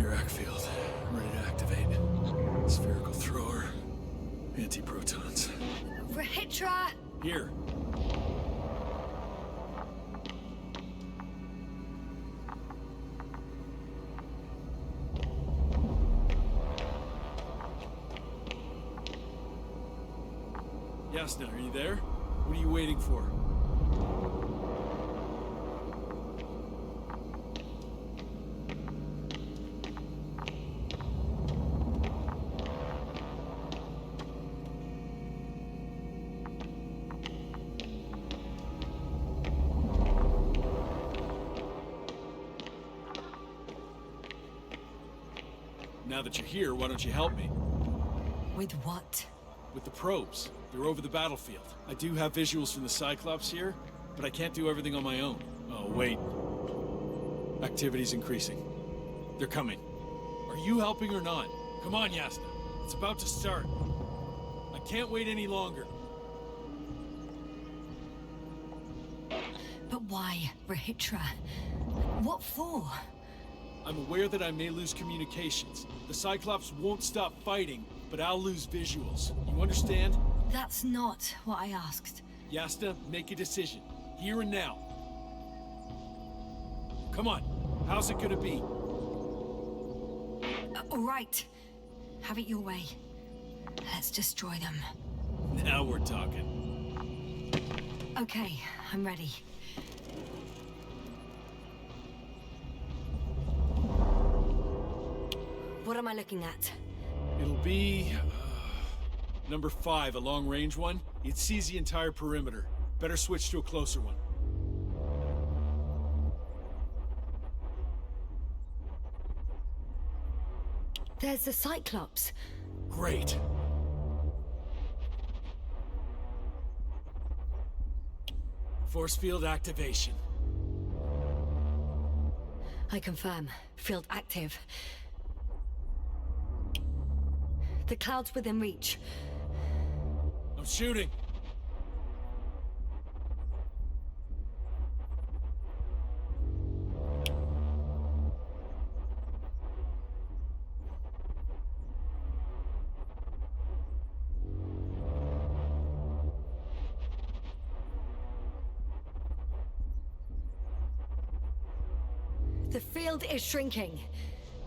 Dirac field. Ready to activate. Spherical thrower. Anti-protons. Rohitra! Here. Yasna, are you there? What are you waiting for? Now that you're here, why don't you help me? With what? With the probes. They're over the battlefield. I do have visuals from the Cyclops here, but I can't do everything on my own. Oh, wait. Activity's increasing. They're coming. Are you helping or not? Come on, Yasna. It's about to start. I can't wait any longer. But why, Rohitra? What for? I'm aware that I may lose communications. The Cyclops won't stop fighting, but I'll lose visuals. You understand? That's not what I asked. Yasna, make a decision. Here and now. Come on. How's it gonna be? All right. Have it your way. Let's destroy them. Now we're talking. Okay, I'm ready. What am I looking at? It'll be... number 5, a long-range one. It sees the entire perimeter. Better switch to a closer one. There's the Cyclops. Great. Force field activation. I confirm. Field active. The cloud's within reach. I'm shooting. The field is shrinking.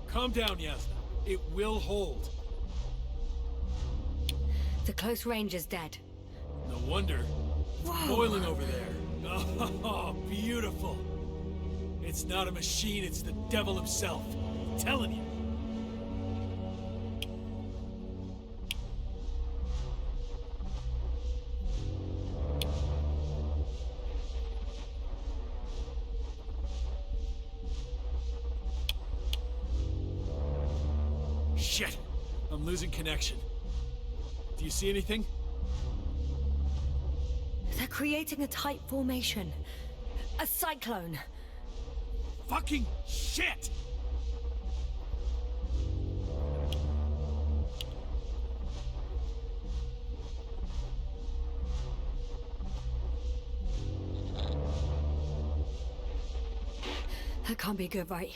Calm down, Yasna. It will hold. The close range is dead. No wonder. Whoa. Boiling over there. Oh, beautiful. It's not a machine, it's the devil himself. I'm telling you. Shit! I'm losing connection. Do you see anything? They're creating a tight formation. A cyclone. Fucking shit! That can't be good, right?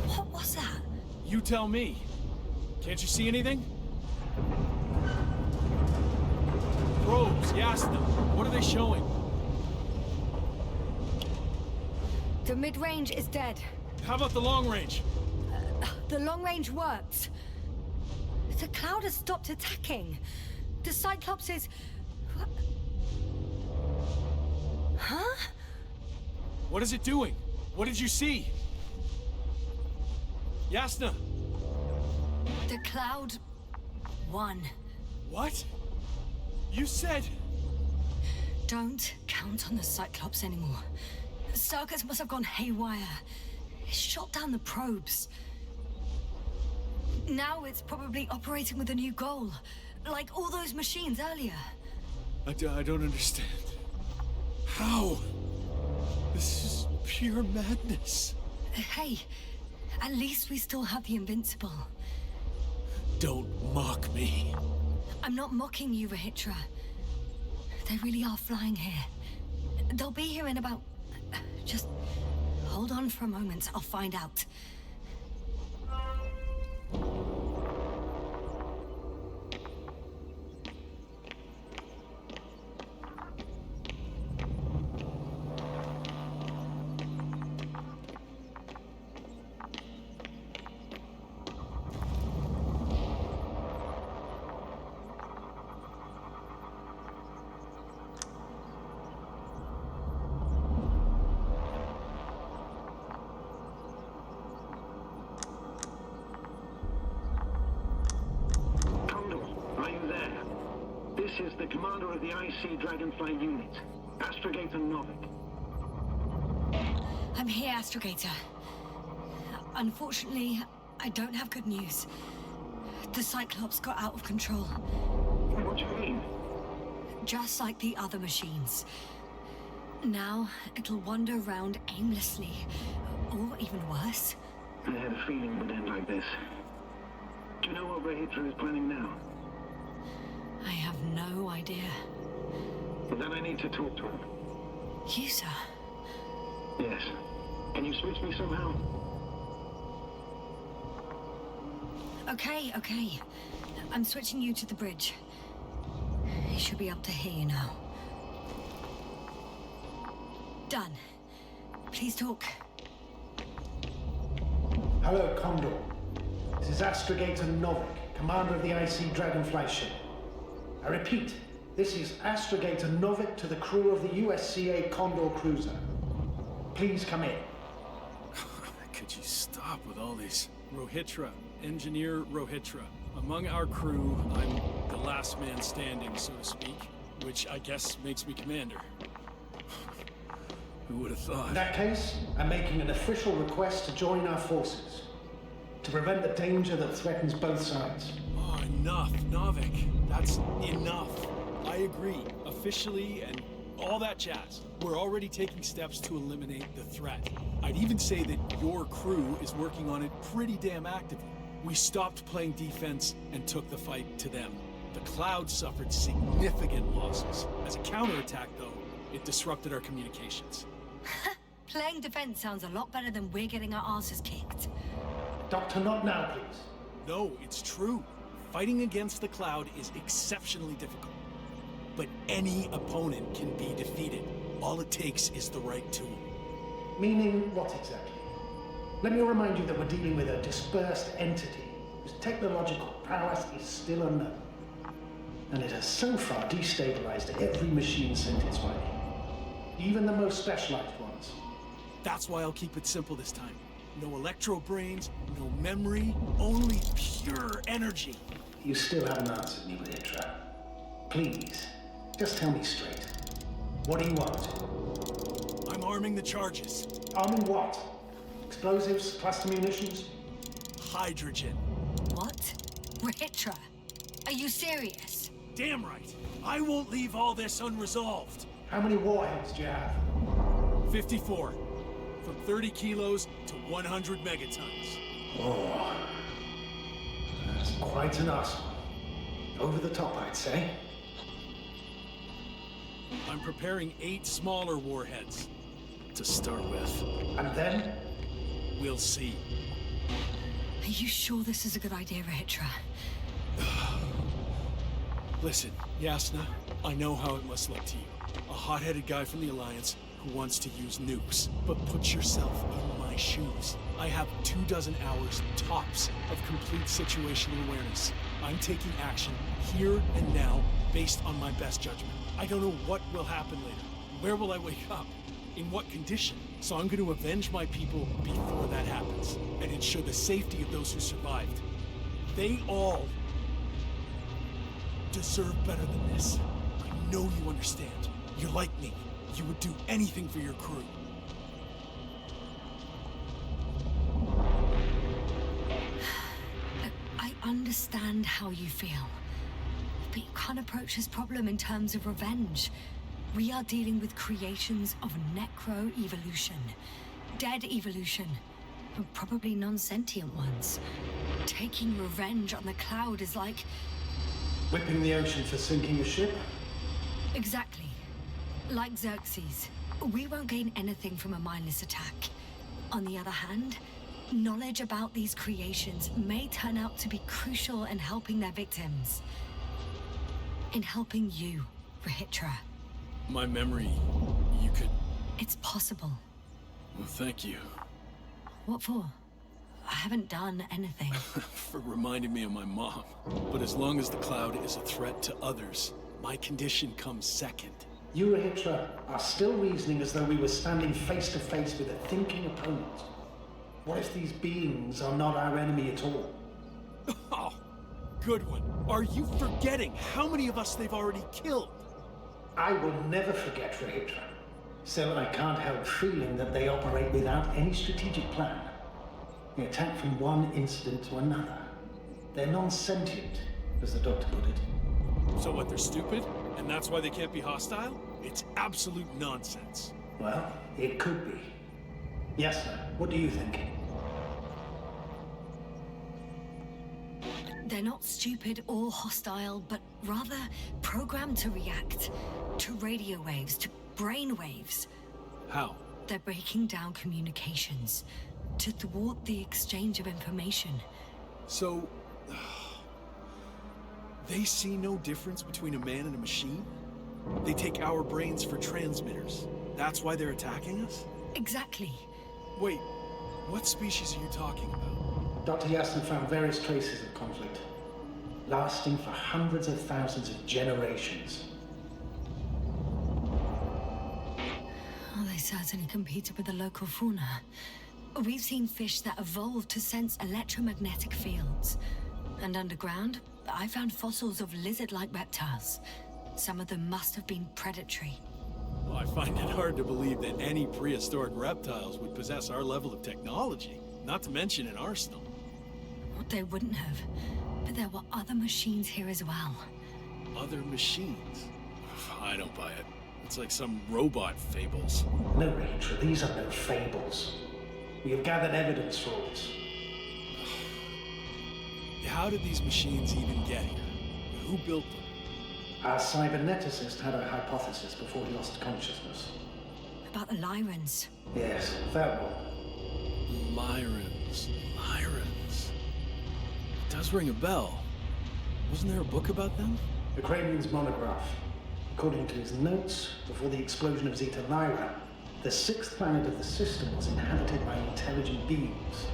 What was that? You tell me. Can't you see anything? Probes, Yasna. What are they showing? The mid-range is dead. How about the long range? The long range works. The cloud has stopped attacking. The Cyclops is... Huh? What is it doing? What did you see? Yasna! The cloud won. What? You said... Don't count on the Cyclops anymore. Circus must have gone haywire. It shot down the probes. Now it's probably operating with a new goal. Like all those machines earlier. I don't understand. How? This is pure madness. Hey, at least we still have the Invincible. Don't mock me. I'm not mocking you, Rohitra. They really are flying here. They'll be here in about... just Hold on for a moment, I'll find out. This is the commander of the IC Dragonfly unit, Astrogator Novik. I'm here, Astrogator. Unfortunately, I don't have good news. The Cyclops got out of control. What do you mean? Just like the other machines. Now, it'll wander around aimlessly. Or even worse. I had a feeling it would end like this. Do you know what Rохitroj is planning now? I have no idea. Then I need to talk to him. You, sir? Yes. Can you switch me somehow? Okay. I'm switching you to the bridge. He should be up to hear you now. Done. Please talk. Hello, Condor. This is Astrogator Novik, commander of the IC Dragonfly ship. I repeat, this is Astrogator Novik to the crew of the USCA Condor cruiser. Please come in. Could you stop with all these? Rохitroj, Engineer Rохitroj. Among our crew, I'm the last man standing, so to speak, which I guess makes me commander. Who would have thought? In that case, I'm making an official request to join our forces, to prevent the danger that threatens both sides. Oh, enough, Novik. That's enough. I agree, officially, and all that jazz. We're already taking steps to eliminate the threat. I'd even say that your crew is working on it pretty damn actively. We stopped playing defense and took the fight to them. The Cloud suffered significant losses. As a counterattack, though, it disrupted our communications. Playing defense sounds a lot better than we're getting our asses kicked. Doctor, not now, please. No, it's true. Fighting against the Cloud is exceptionally difficult. But any opponent can be defeated. All it takes is the right tool. Meaning what exactly? Let me remind you that we're dealing with a dispersed entity whose technological prowess is still unknown. And it has so far destabilized every machine sent its way. Even the most specialized ones. That's why I'll keep it simple this time. No electro brains, no memory, only pure energy. You still haven't answered me, Rохitroj. Please, just tell me straight. What do you want? I'm arming the charges. Arming what? Explosives, cluster munitions? Hydrogen. What? Rохitroj? Are you serious? Damn right. I won't leave all this unresolved. How many warheads do you have? 54. From 30 kilos to 100 megatons. Oh, that's quite an arsenal. Over the top, I'd say. I'm preparing 8 smaller warheads to start with. And then? We'll see. Are you sure this is a good idea, Rохitroj? Listen, Yasna, I know how it must look to you. A hot-headed guy from the Alliance who wants to use nukes. But put yourself in my shoes. I have 24 hours tops of complete situational awareness. I'm taking action here and now based on my best judgment. I don't know what will happen later. Where will I wake up? In what condition? So I'm going to avenge my people before that happens and ensure the safety of those who survived. They all deserve better than this. I know you understand. You're like me. You would do anything for your crew. I understand how you feel. But you can't approach this problem in terms of revenge. We are dealing with creations of necro-evolution. Dead evolution. And probably non-sentient ones. Taking revenge on the Cloud is like... Whipping the ocean for sinking a ship? Exactly. Like Xerxes. We won't gain anything from a mindless attack. On the other hand, knowledge about these creations may turn out to be crucial in helping their victims. In helping you, Rohitra. My memory, you could... It's possible. Well, thank you. What for? I haven't done anything. For reminding me of my mom. But as long as the cloud is a threat to others, my condition comes second. You, Rohitra, are still reasoning as though we were standing face to face with a thinking opponent. What if these beings are not our enemy at all? Oh, good one. Are you forgetting how many of us they've already killed? I will never forget, Rohitra. Still, I can't help feeling that they operate without any strategic plan. They attack from one incident to another. They're non-sentient, as the doctor put it. So what, they're stupid? And that's why they can't be hostile? It's absolute nonsense. Well, it could be. Yasna, what do you think? They're not stupid or hostile, but rather programmed to react to radio waves, to brain waves. How? They're breaking down communications to thwart the exchange of information. So... they see no difference between a man and a machine? They take our brains for transmitters. That's why they're attacking us? Exactly. Wait, what species are you talking about? Dr. Yasna found various traces of conflict, lasting for hundreds of thousands of generations. Oh, they certainly competed with the local fauna. We've seen fish that evolved to sense electromagnetic fields. And underground, I found fossils of lizard-like reptiles. Some of them must have been predatory. Well, I find it hard to believe that any prehistoric reptiles would possess our level of technology, not to mention an arsenal. Well, they wouldn't have. But there were other machines here as well. Other machines? I don't buy it. It's like some robot fables. No, Rachel, these are no fables. We have gathered evidence for all this. How did these machines even get here? Who built them? Our cyberneticist had a hypothesis before he lost consciousness. About the Lyrans. Yes, that one. Lyrans. It does ring a bell. Wasn't there a book about them? The Cranian's monograph. According to his notes, before the explosion of Zeta Lyra, the sixth planet of the system was inhabited by intelligent beings.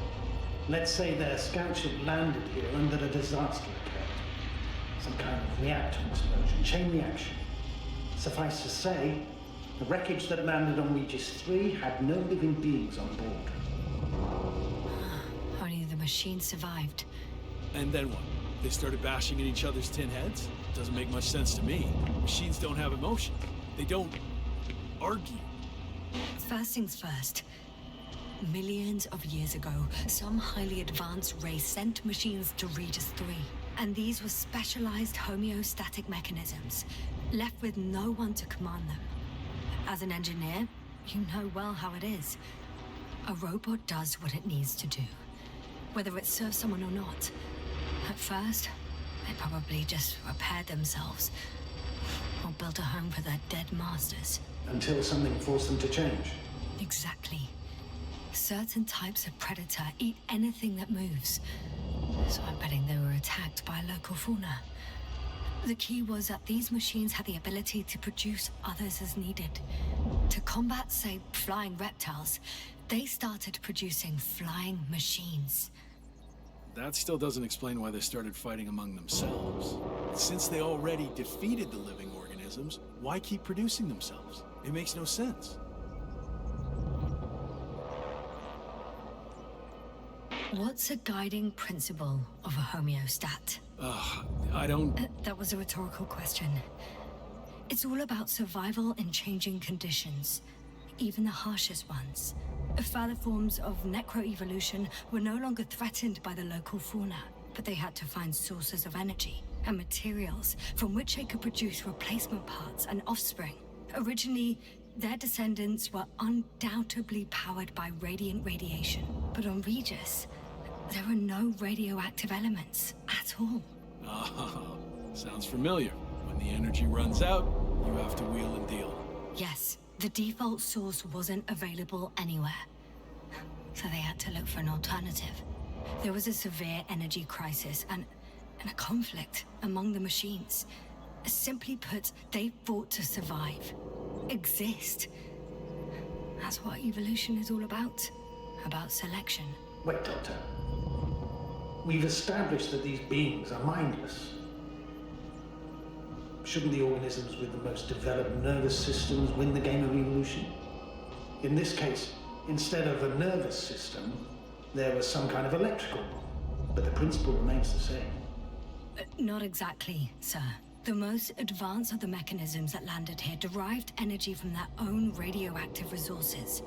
Let's say their scout ship landed here and that a disaster occurred. Some kind of reactor explosion, chain reaction. Suffice to say, the wreckage that landed on Regis 3 had no living beings on board. Only the machines survived. And then what? They started bashing at each other's tin heads? Doesn't make much sense to me. Machines don't have emotions. They don't argue. First things first. Millions of years ago, some highly advanced race sent machines to Regis 3. And these were specialized homeostatic mechanisms, left with no one to command them. As an engineer, you know well how it is. A robot does what it needs to do, whether it serves someone or not. At first, they probably just repaired themselves, or built a home for their dead masters. Until something forced them to change. Exactly. Certain types of predator eat anything that moves. So I'm betting they were attacked by local fauna. The key was that these machines had the ability to produce others as needed. To combat, say, flying reptiles, they started producing flying machines. That still doesn't explain why they started fighting among themselves. Since they already defeated the living organisms, why keep producing themselves? It makes no sense. What's a guiding principle of a homeostat? I don't... That was a rhetorical question. It's all about survival in changing conditions, even the harshest ones. Further forms of necroevolution were no longer threatened by the local fauna, but they had to find sources of energy and materials from which they could produce replacement parts and offspring. Originally, their descendants were undoubtedly powered by radiant radiation, but on Regis, there are no radioactive elements at all. Oh, sounds familiar. When the energy runs out, you have to wheel and deal. Yes, the default source wasn't available anywhere. so they had to look for an alternative. There was a severe energy crisis and a conflict among the machines. Simply put, they fought to survive, exist. That's what evolution is all about selection. Wait, Doctor. We've established that these beings are mindless. Shouldn't the organisms with the most developed nervous systems win the game of evolution? In this case, instead of a nervous system, there was some kind of electrical one, but the principle remains the same. Not exactly, sir. The most advanced of the mechanisms that landed here derived energy from their own radioactive resources.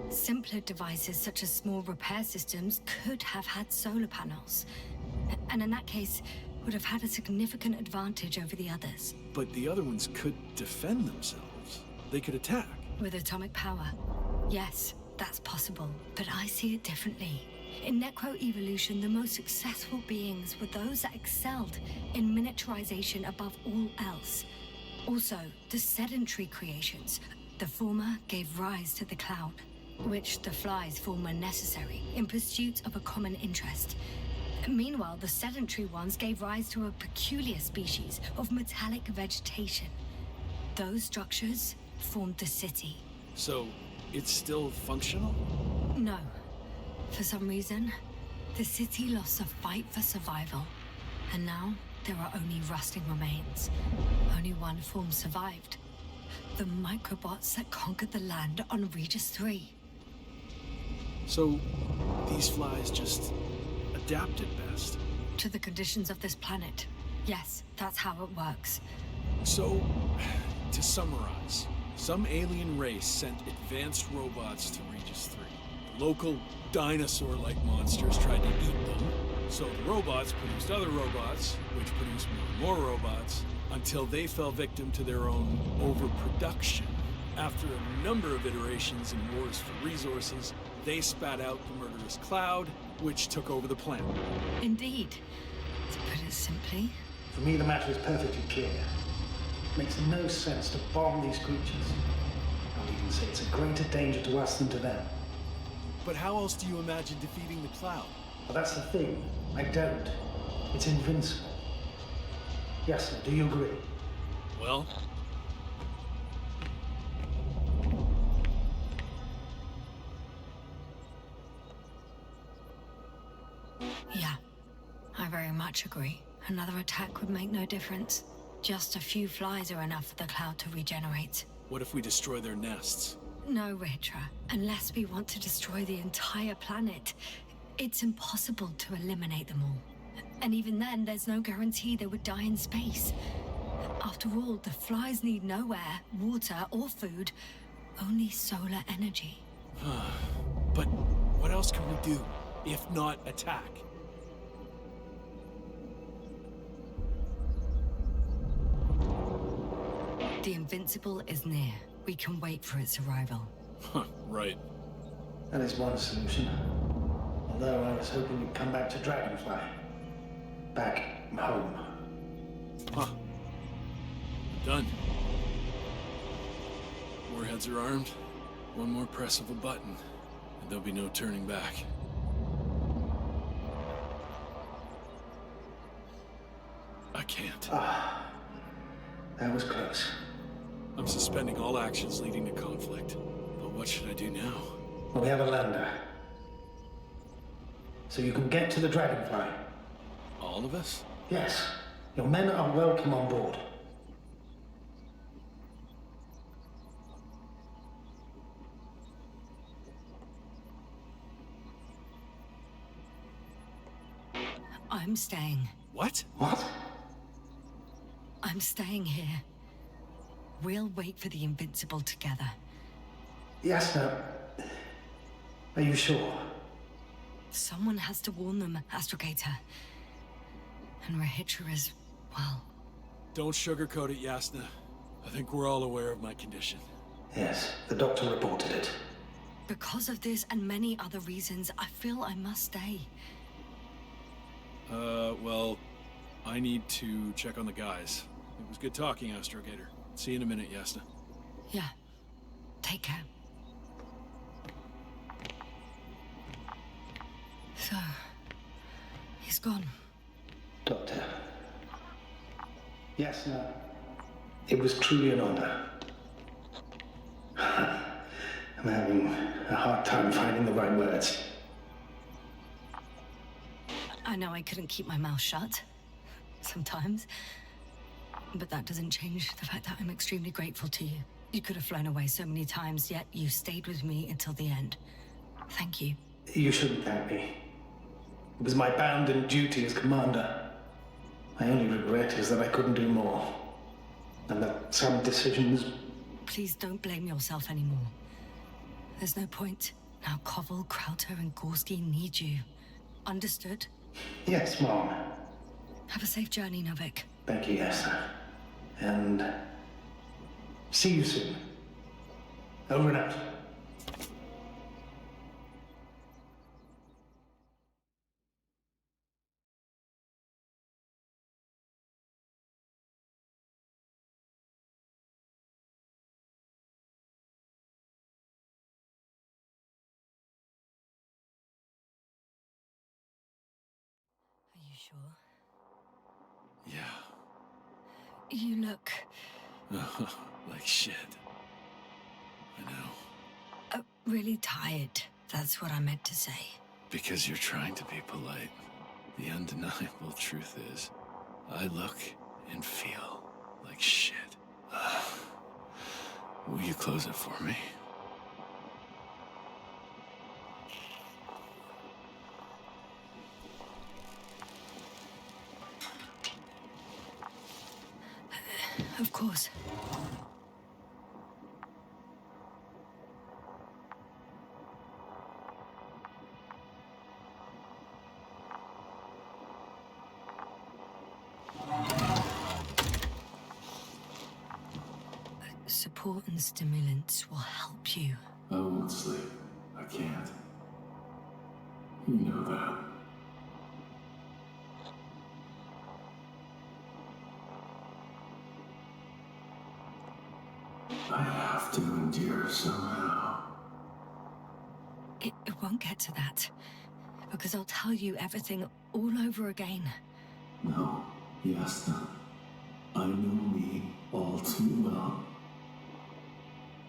Simpler devices such as small repair systems could have had solar panels. And in that case, would have had a significant advantage over the others. But the other ones could defend themselves. They could attack. With atomic power, yes, that's possible. But I see it differently. In necroevolution, the most successful beings were those that excelled in miniaturization above all else. Also, the sedentary creations. The former gave rise to the cloud, which the flies form when necessary, in pursuit of a common interest. Meanwhile, the sedentary ones gave rise to a peculiar species of metallic vegetation. Those structures formed the city. So, it's still functional? No. For some reason, the city lost the fight for survival. And now, there are only rusting remains. Only one form survived. The microbots that conquered the land on Regis 3. So, these flies just adapted best? To the conditions of this planet. Yes, that's how it works. So, to summarize, some alien race sent advanced robots to Regis 3. The local dinosaur-like monsters tried to eat them, so the robots produced other robots, which produced more and more robots, until they fell victim to their own overproduction. After a number of iterations and wars for resources, they spat out the murderous cloud, which took over the planet. Indeed. To put it simply... For me, the matter is perfectly clear. It makes no sense to bomb these creatures. I would even say it's a greater danger to us than to them. But how else do you imagine defeating the cloud? Well, that's the thing. I don't. It's invincible. Yes, do you agree? Well... Yeah, I very much agree. Another attack would make no difference. Just a few flies are enough for the cloud to regenerate. What if we destroy their nests? No, Rохитрой. Unless we want to destroy the entire planet, it's impossible to eliminate them all. And even then, there's no guarantee they would die in space. After all, the flies need no air, water, or food, only solar energy. But what else can we do, if not attack? The Invincible is near. We can wait for its arrival. Huh, right. That is one solution. Although I was hoping you'd come back to Dragonfly. Back home. Huh. Done. Warheads are armed. One more press of a button, and there'll be no turning back. I can't. That was close. I'm suspending all actions leading to conflict. But what should I do now? Well, we have a lander. So you can get to the Dragonfly. All of us? Yes. Your men are welcome on board. I'm staying. What? What? I'm staying here. We'll wait for the Invincible together. Yassna, are you sure? Someone has to warn them, Astrogator. And Rохитрой is, well... Don't sugarcoat it, Yasna. I think we're all aware of my condition. Yes, the doctor reported it. Because of this and many other reasons, I feel I must stay. Well, I need to check on the guys. It was good talking, Astrogator. See you in a minute, Yasna. Yeah. Take care. So, he's gone. Doctor. Yes, no. It was truly an honor. I'm having a hard time finding the right words. I know I couldn't keep my mouth shut. Sometimes. But that doesn't change the fact that I'm extremely grateful to you. You could have flown away so many times, yet you stayed with me until the end. Thank you. You shouldn't thank me. It was my bounden duty as commander. My only regret is that I couldn't do more. And that some decisions... Please don't blame yourself anymore. There's no point. Now Koval, Krauter, and Gorski need you. Understood? Yes, Mom. Have a safe journey, Novik. Thank you, Yasna. And... see you soon. Over and out. Are you sure? Yeah. You look... Like shit. I know. really tired. That's what I meant to say. Because you're trying to be polite. The undeniable truth is, I look and feel like shit. Will you close it for me? Of course. Support and stimulants will help you. I won't sleep. I can't. You know that. I have to endure somehow. It won't get to that. Because I'll tell you everything all over again. No, Yasna. I know me all too well.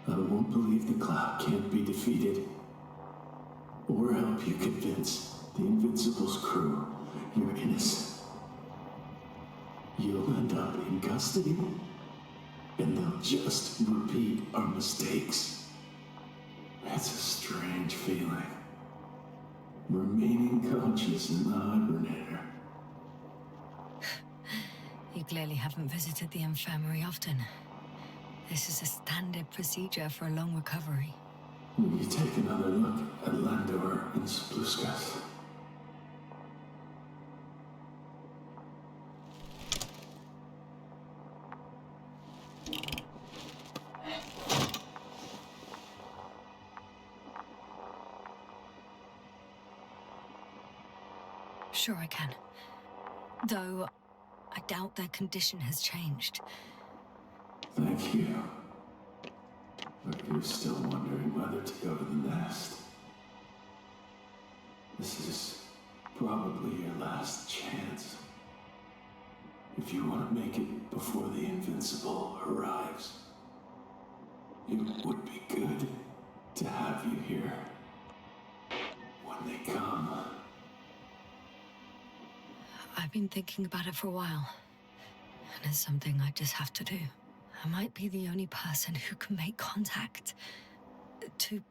I won't believe the cloud can't be defeated. Or help you convince the Invincible's crew you're innocent. You'll end up in custody, and they'll just repeat our mistakes. It's a strange feeling. Remaining conscious in the hibernator. You clearly haven't visited the infirmary often. This is a standard procedure for a long recovery. Will you take another look at Landor and Spluskas? Sure I can. Though, I doubt their condition has changed. Thank you. But you're still wondering whether to go to the nest. This is probably your last chance. If you want to make it before the Invincible arrives, it would be good to have you here when they come. I've been thinking about it for a while. And it's something I just have to do. I might be the only person who can make contact. To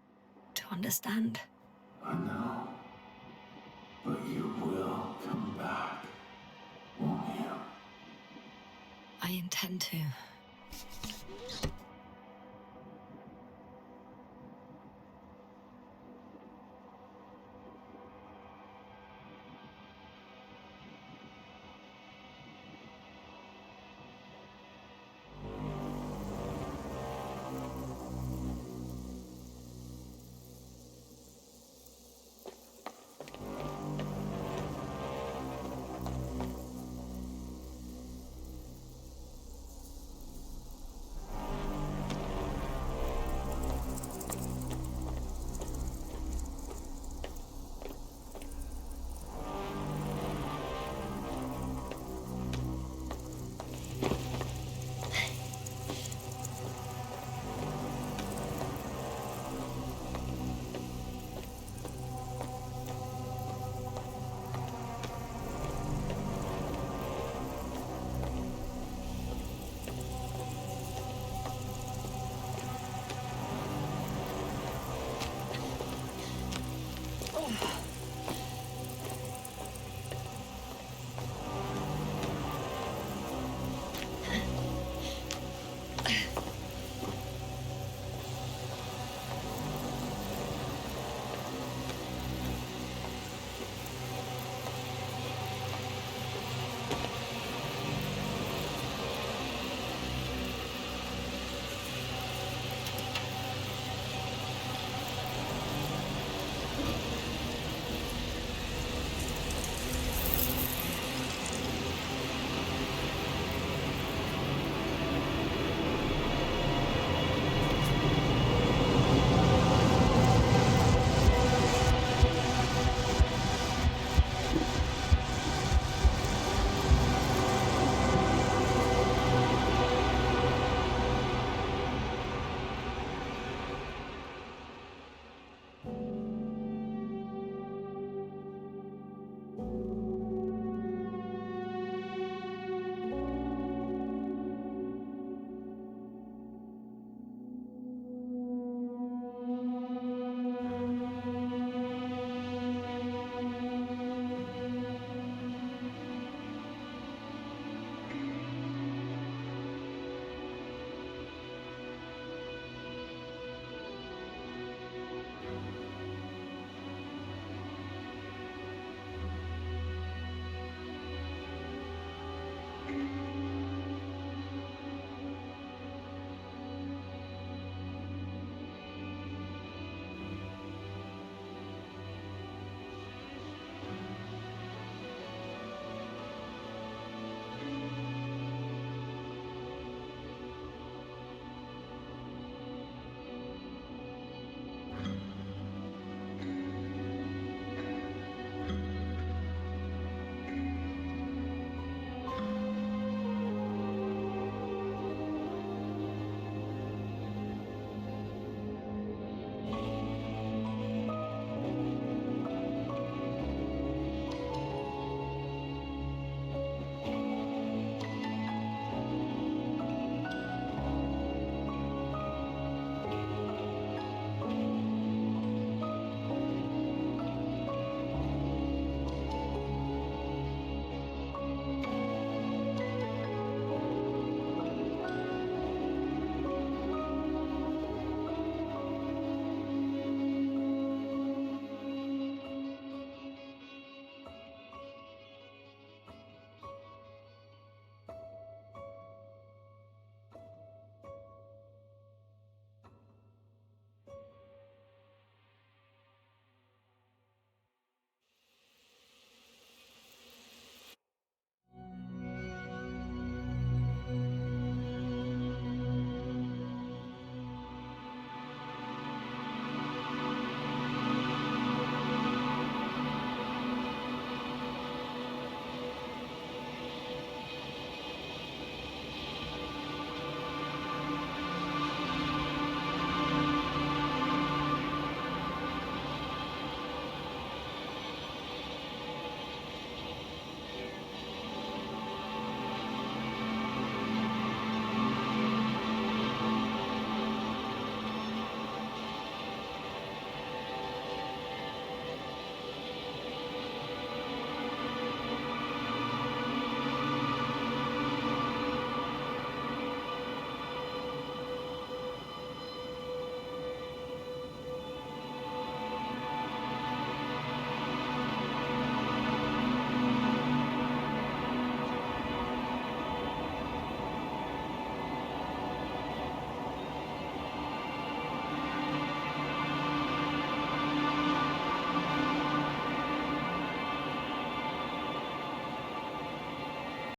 understand. I know. But you will come back, won't you? I intend to.